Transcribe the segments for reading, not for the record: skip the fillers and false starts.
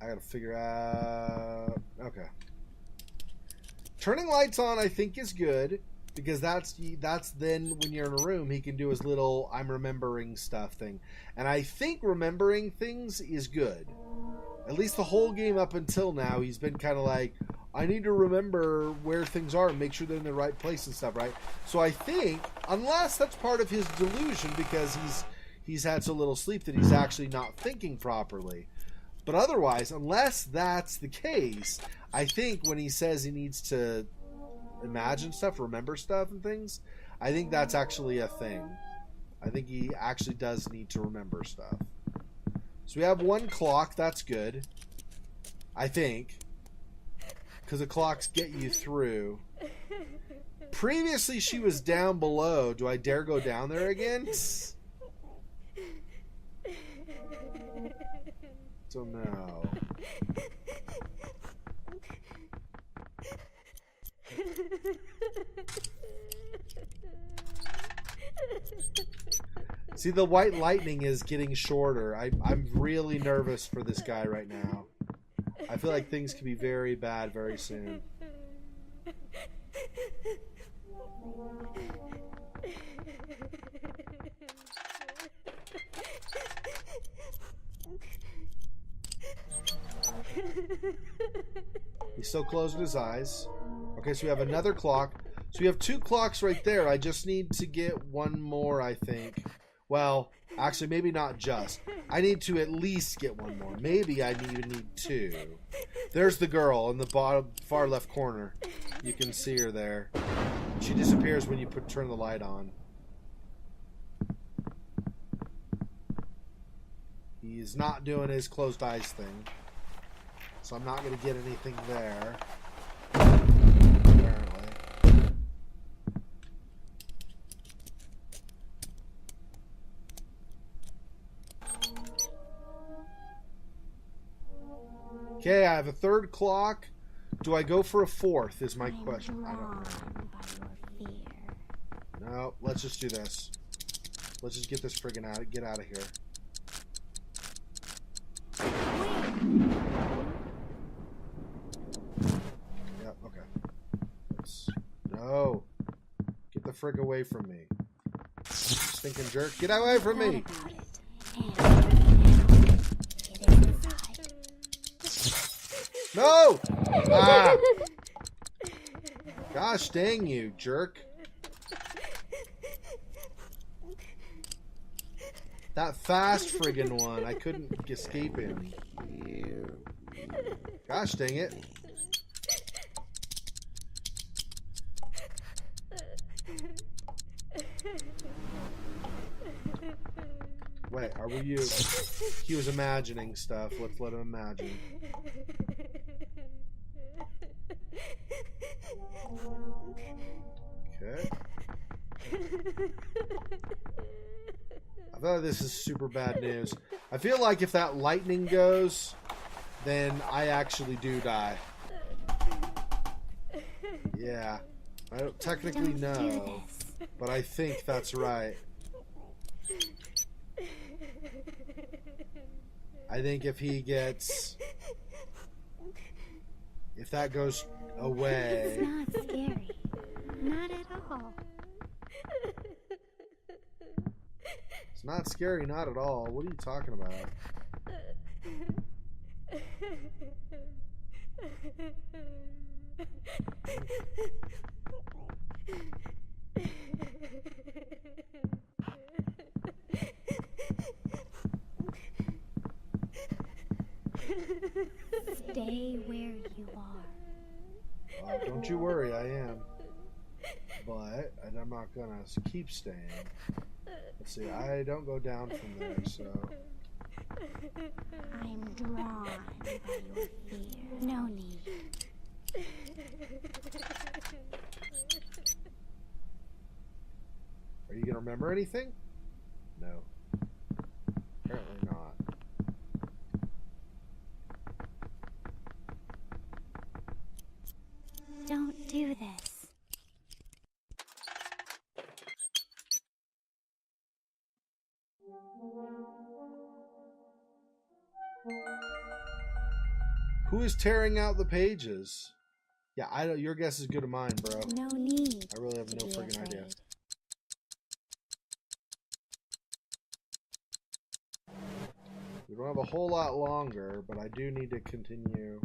I gotta figure out... Okay. Turning lights on, I think, is good. Because that's then, when you're in a room, he can do his little I'm remembering stuff thing. And I think remembering things is good. At least the whole game up until now, he's been kind of like, I need to remember where things are and make sure they're in the right place and stuff, right? So I think, unless that's part of his delusion because he's had so little sleep that he's actually not thinking properly. But otherwise, unless that's the case, I think when he says he needs to imagine stuff, remember stuff and things, I think that's actually a thing. I think he actually does need to remember stuff. So we have one clock, that's good. I think. Because the clocks get you through. Previously she was down below. Do I dare go down there again? So no. See, the white lightning is getting shorter. I'm really nervous for this guy right now. I feel like things could be very bad very soon. He's still closing his eyes. Okay, so we have another clock. So we have two clocks right there. I just need to get one more, I think. Well, actually, maybe not just. I need to at least get one more. Maybe I even need two. There's the girl in the bottom far left corner. You can see her there. She disappears when you turn the light on. He's not doing his closed eyes thing. So I'm not going to get anything there. Apparently. Okay, I have a third clock. Do I go for a fourth is my question. I don't know. No, let's just do this. Let's just get this friggin' get out of here. Yep, okay. No. Get the frig away from me. Stinking jerk. Get away from me! No! Ah! Gosh dang you, jerk. That fast friggin' one. I couldn't escape him. Gosh dang it. Wait, are we you? He was imagining stuff. Let's let him imagine. Okay. I thought this is super bad news. I feel like if that lightning goes, then I actually do die. Yeah. I don't technically know, but I think that's right. I think if he gets... If that goes away... It's not scary. Not at all. It's not scary, not at all. What are you talking about? Stay where you are. Don't you worry, I am. But I'm not gonna keep staying. Let's see, I don't go down from there, so... I'm drawn by your fear. No need. Are you gonna remember anything? No. Apparently not. Don't do this. Who is tearing out the pages? Yeah, I don't. Your guess is good as mine, bro. No need. I really have to no be friggin' idea. afraid. We don't have a whole lot longer, but I do need to continue.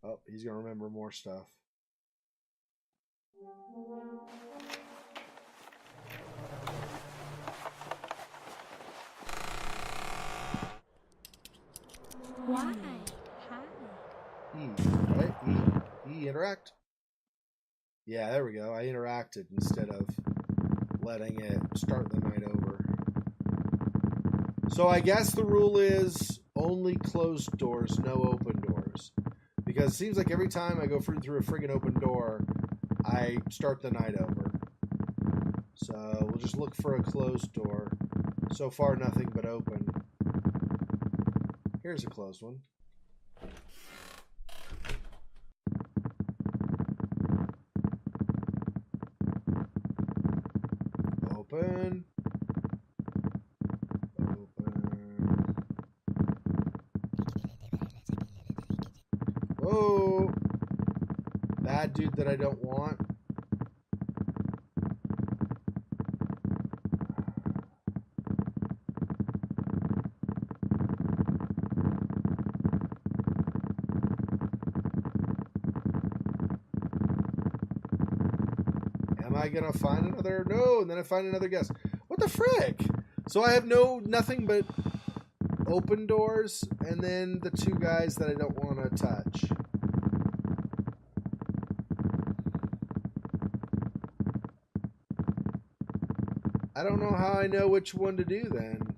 Oh, he's gonna remember more stuff. Why? Hi. E, right? E, interact. Yeah, there we go. I interacted instead of letting it start the night over. So I guess the rule is only closed doors, no open doors. Because it seems like every time I go through a friggin' open door, I start the night over. So we'll just look for a closed door. So far, nothing but open. Here's a closed one. Open. Oh, bad dude that I don't want. Am I gonna find another? No, and then I find another guest. What the frick? So I have nothing but open doors, and then the two guys that I don't want to touch. I don't know how I know which one to do then.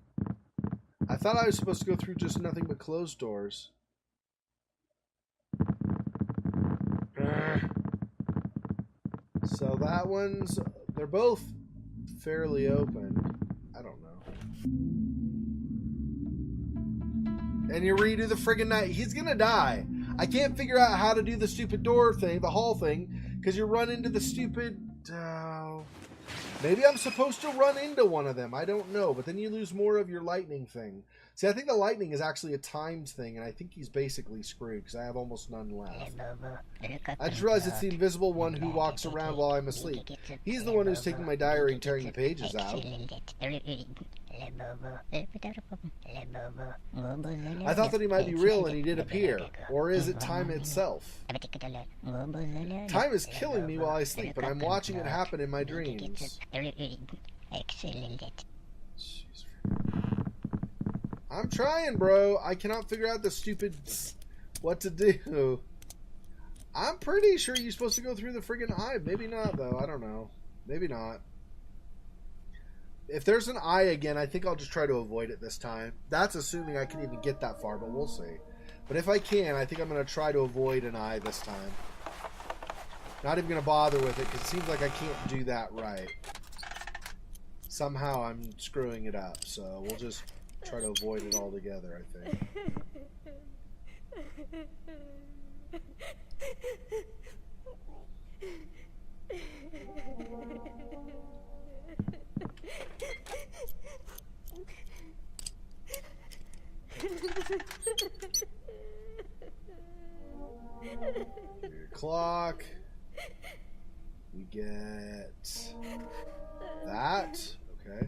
I thought I was supposed to go through just nothing but closed doors. So that one's... They're both fairly open. I don't know. And you redo the friggin' night. He's gonna die. I can't figure out how to do the stupid door thing, the hall thing, because you run into the stupid... maybe I'm supposed to run into one of them. I don't know. But then you lose more of your lightning thing. See, I think the lightning is actually a timed thing, and I think he's basically screwed because I have almost none left. I just realized it's the invisible one who walks around while I'm asleep. He's the one who's taking my diary and tearing the pages out. I thought that he might be real and he did appear. Or is it time itself? Time is killing me while I sleep, but I'm watching it happen in my dreams. I'm trying, bro. I cannot figure out the stupid what to do. I'm pretty sure you're supposed to go through the friggin' eye. Maybe not, though. I don't know. Maybe not. If there's an eye again, I think I'll just try to avoid it this time. That's assuming I can even get that far, but we'll see. But if I can, I think I'm going to try to avoid an eye this time. Not even going to bother with it, because it seems like I can't do that right. Somehow I'm screwing it up, so we'll just try to avoid it altogether, I think. Your clock. We get that. Okay.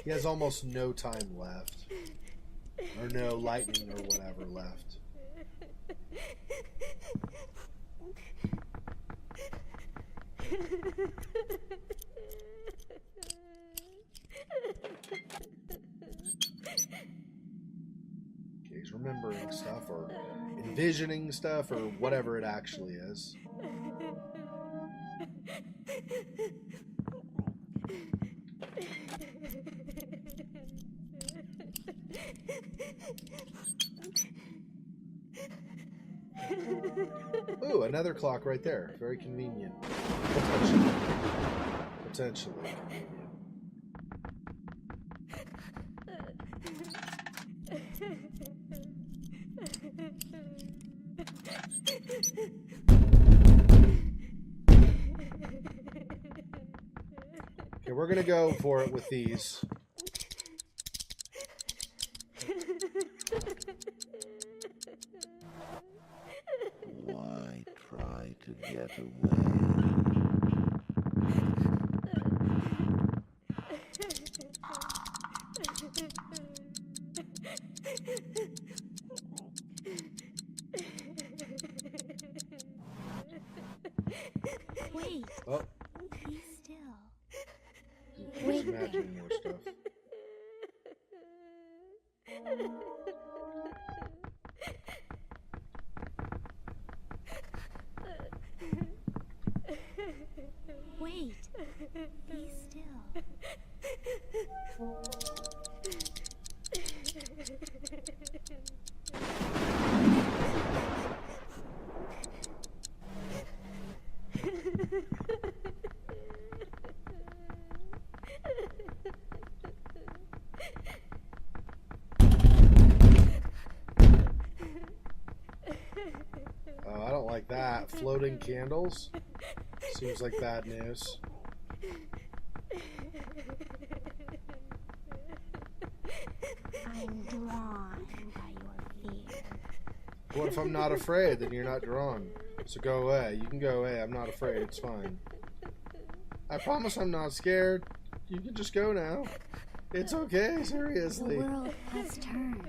He has almost no time left. Or no lightning or whatever left. Okay, he's remembering stuff or envisioning stuff or whatever it actually is. Ooh, another clock right there. Very convenient. Potentially convenient. Okay, we're gonna go for it with these. to get away. Wait. Oh, Be still. he's Wait. imagining more stuff. Wait. Be still. Oh, I don't like that. Floating candles? Seems like bad news. I'm drawn by your fear. What if I'm not afraid? Then you're not drawn. So go away. You can go away. I'm not afraid. It's fine. I promise I'm not scared. You can just go now. It's okay, The seriously. world has turned.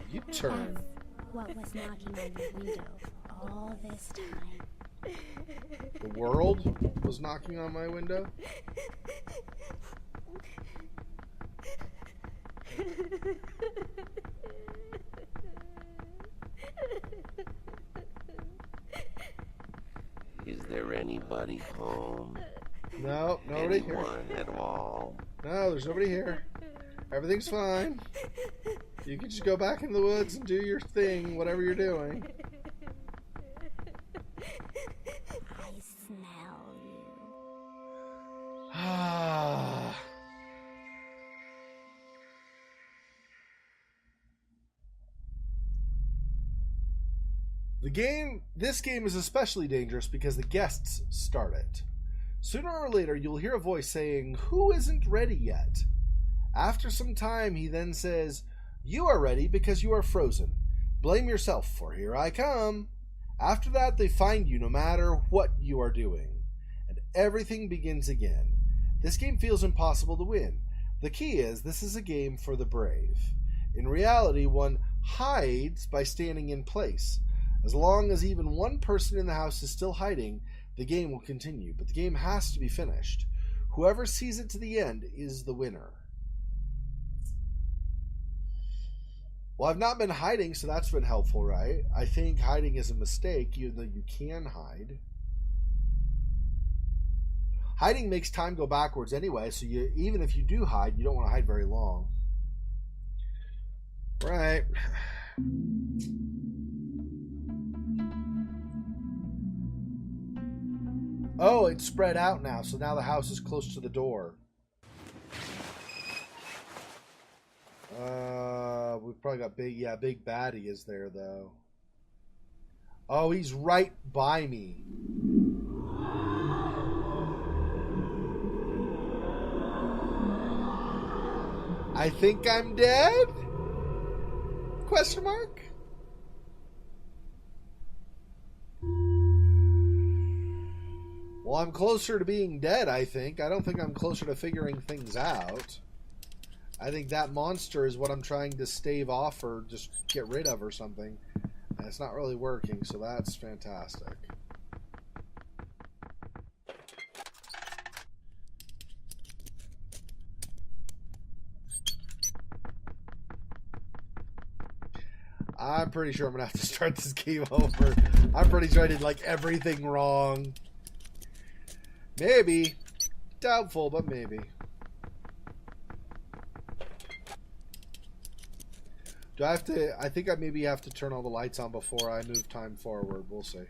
You turn. That's what was knocking on your window all this time. The world was knocking on my window? Is there anybody home? No, nobody here. Anyone at all? No, there's nobody here. Everything's fine. You can just go back in the woods and do your thing, whatever you're doing. I smell you. Ah. This game is especially dangerous because the guests start it. Sooner or later, you'll hear a voice saying, "Who isn't ready yet?" After some time, he then says, "You are ready because you are frozen. Blame yourself, for here I come." After that, they find you no matter what you are doing, and everything begins again. This game feels impossible to win. The key is this is a game for the brave. In reality, one hides by standing in place. As long as even one person in the house is still hiding, the game will continue, but the game has to be finished. Whoever sees it to the end is the winner. Well, I've not been hiding, so that's been helpful, right? I think hiding is a mistake, even though you can hide. Hiding makes time go backwards anyway, so even if you do hide, you don't want to hide very long. Right. Oh, it's spread out now, so now the house is close to the door. We've probably got big baddie is there, though. Oh, he's right by me. I think I'm dead? Question mark? Well, I'm closer to being dead, I think. I don't think I'm closer to figuring things out. I think that monster is what I'm trying to stave off or just get rid of or something. And it's not really working, so that's fantastic. I'm pretty sure I'm going to have to start this game over. I'm pretty sure I did like everything wrong. Maybe. Doubtful, but maybe. Do I have to... I think I maybe have to turn all the lights on before I move time forward. We'll see.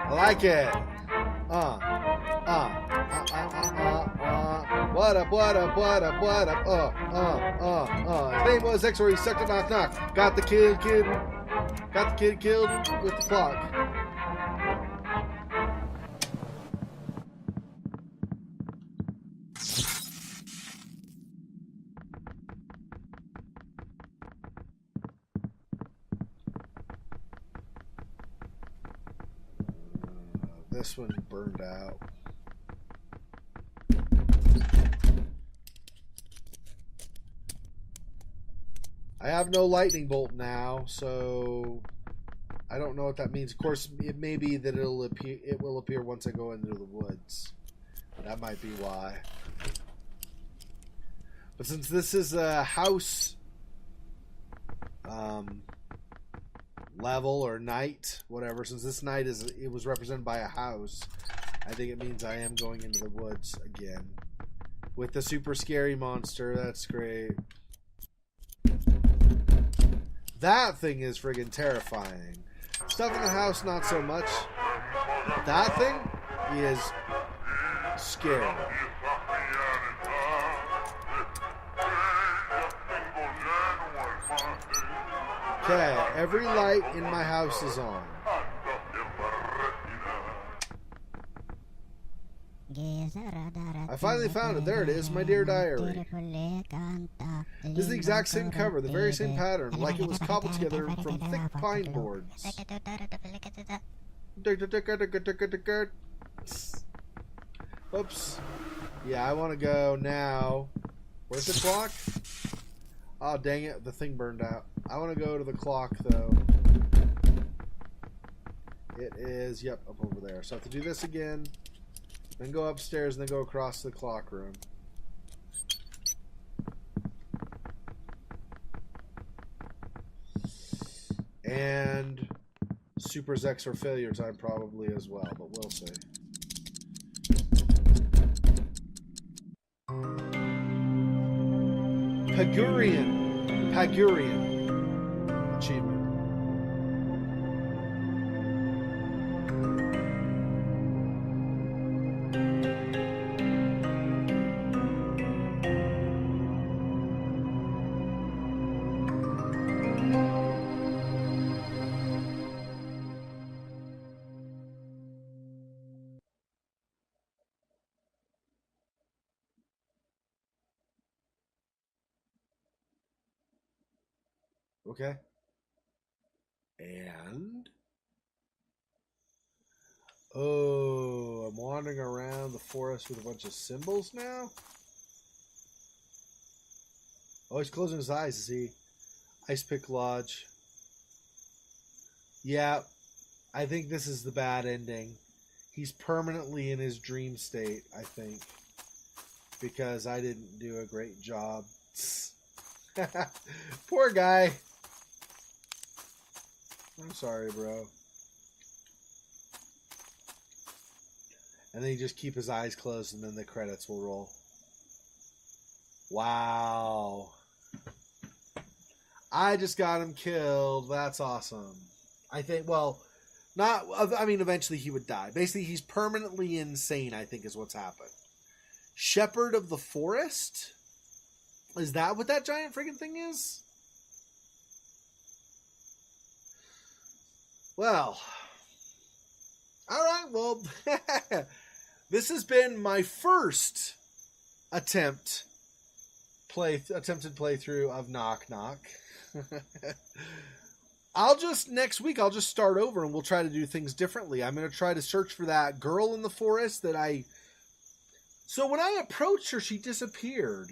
I like it. What up, what up, what up, what up? His name was Xexor, he sucked a knock knock. Got the kid killed with the clock. This one burned out. I have no lightning bolt now, so I don't know what that means. Of course, it may be that it will appear once I go into the woods. That might be why. But since this is a house level or night, whatever, since this night it was represented by a house, I think it means I am going into the woods again with the super scary monster. That's great. That thing is friggin' terrifying. Stuff in the house, not so much. That thing is scary. Okay, every light in my house is on. I finally found it. There it is, my dear diary. This is the exact same cover, the very same pattern, like it was cobbled together from thick pine boards. Oops. Yeah, I want to go now. Where's the clock? Oh, dang it, the thing burned out. I want to go to the clock, though. It is, yep, up over there. So I have to do this again, then go upstairs, and then go across to the clock room. And Super Xexor failure time probably as well, but we'll see. Pagurian achievement. Okay. And oh, I'm wandering around the forest with a bunch of symbols now. Oh, he's closing his eyes. Is he? Ice Pick Lodge. Yeah, I think this is the bad ending. He's permanently in his dream state, I think, because I didn't do a great job. Poor guy. I'm sorry, bro. And then you just keep his eyes closed and then the credits will roll. Wow. I just got him killed. That's awesome. I think, well, not, I mean, eventually he would die. Basically, he's permanently insane, I think is what's happened. Shepherd of the Forest? Is that what that giant friggin' thing is? Well, all right, well, this has been my first attempted playthrough of Knock Knock. Next week, I'll just start over and we'll try to do things differently. I'm going to try to search for that girl in the forest so when I approached her, she disappeared.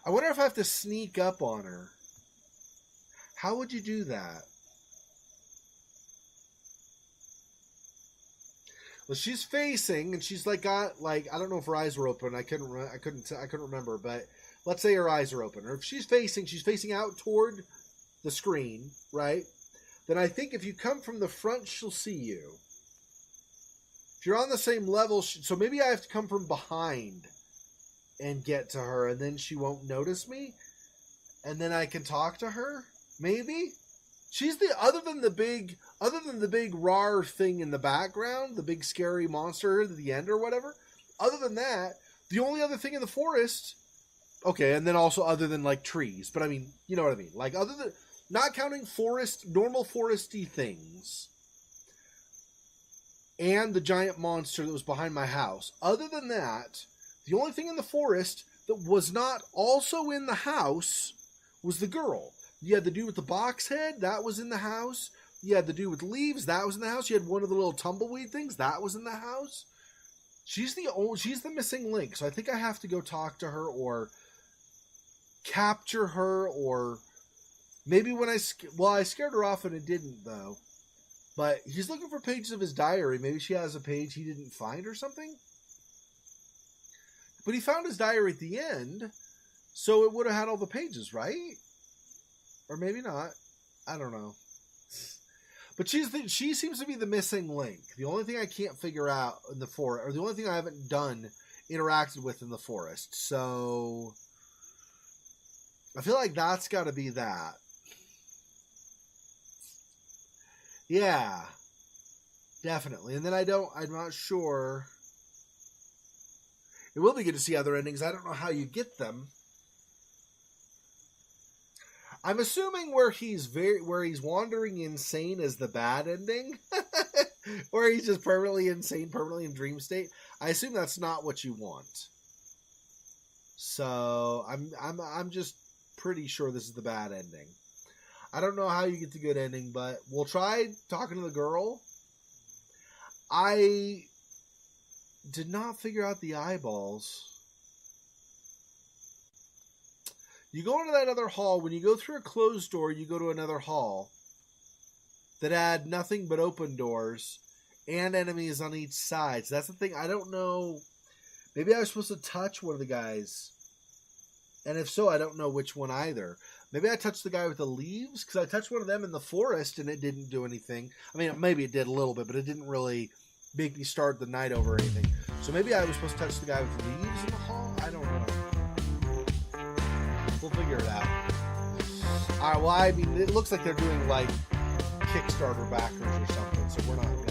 I wonder if I have to sneak up on her. How would you do that? Well, she's facing, and she's got I don't know if her eyes were open. I couldn't remember, but let's say her eyes are open. Or if she's facing out toward the screen, right? Then I think if you come from the front, she'll see you. If you're on the same level, so maybe I have to come from behind and get to her, and then she won't notice me, and then I can talk to her. Maybe she's other than the big rar thing in the background, the big scary monster at the end or whatever. other than that, the only other thing in the forest, okay, and then also other than like trees, but I mean, you know what I mean? Like other than, not counting normal foresty things, and the giant monster that was behind my house. Other than that, the only thing in the forest that was not also in the house was the girl. You had the dude with the box head, that was in the house. You had the dude with leaves, that was in the house. You had one of the little tumbleweed things, that was in the house. She's the missing link, so I think I have to go talk to her or capture her, or maybe when I scared her off and it didn't though. But he's looking for pages of his diary. Maybe she has a page he didn't find or something. But he found his diary at the end, so it would have had all the pages, right? Or maybe not. I don't know. But she seems to be the missing link. The only thing I can't figure out in the forest, or the only thing I haven't interacted with in the forest. So I feel like that's got to be that. Yeah, definitely. And then I'm not sure. It will be good to see other endings. I don't know how you get them. I'm assuming where he's wandering insane is the bad ending, or he's just permanently insane, permanently in dream state. I assume that's not what you want. So I'm just pretty sure this is the bad ending. I don't know how you get the good ending, but we'll try talking to the girl. I did not figure out the eyeballs. You go into that other hall. When you go through a closed door, you go to another hall that had nothing but open doors and enemies on each side. So that's the thing. I don't know. Maybe I was supposed to touch one of the guys. And if so, I don't know which one either. Maybe I touched the guy with the leaves, because I touched one of them in the forest and it didn't do anything. I mean, maybe it did a little bit, but it didn't really make me start the night over or anything. So maybe I was supposed to touch the guy with the leaves in the hall? I don't know. We'll figure it out. Alright, well, I mean, it looks like they're doing, like, Kickstarter backers or something, so we're not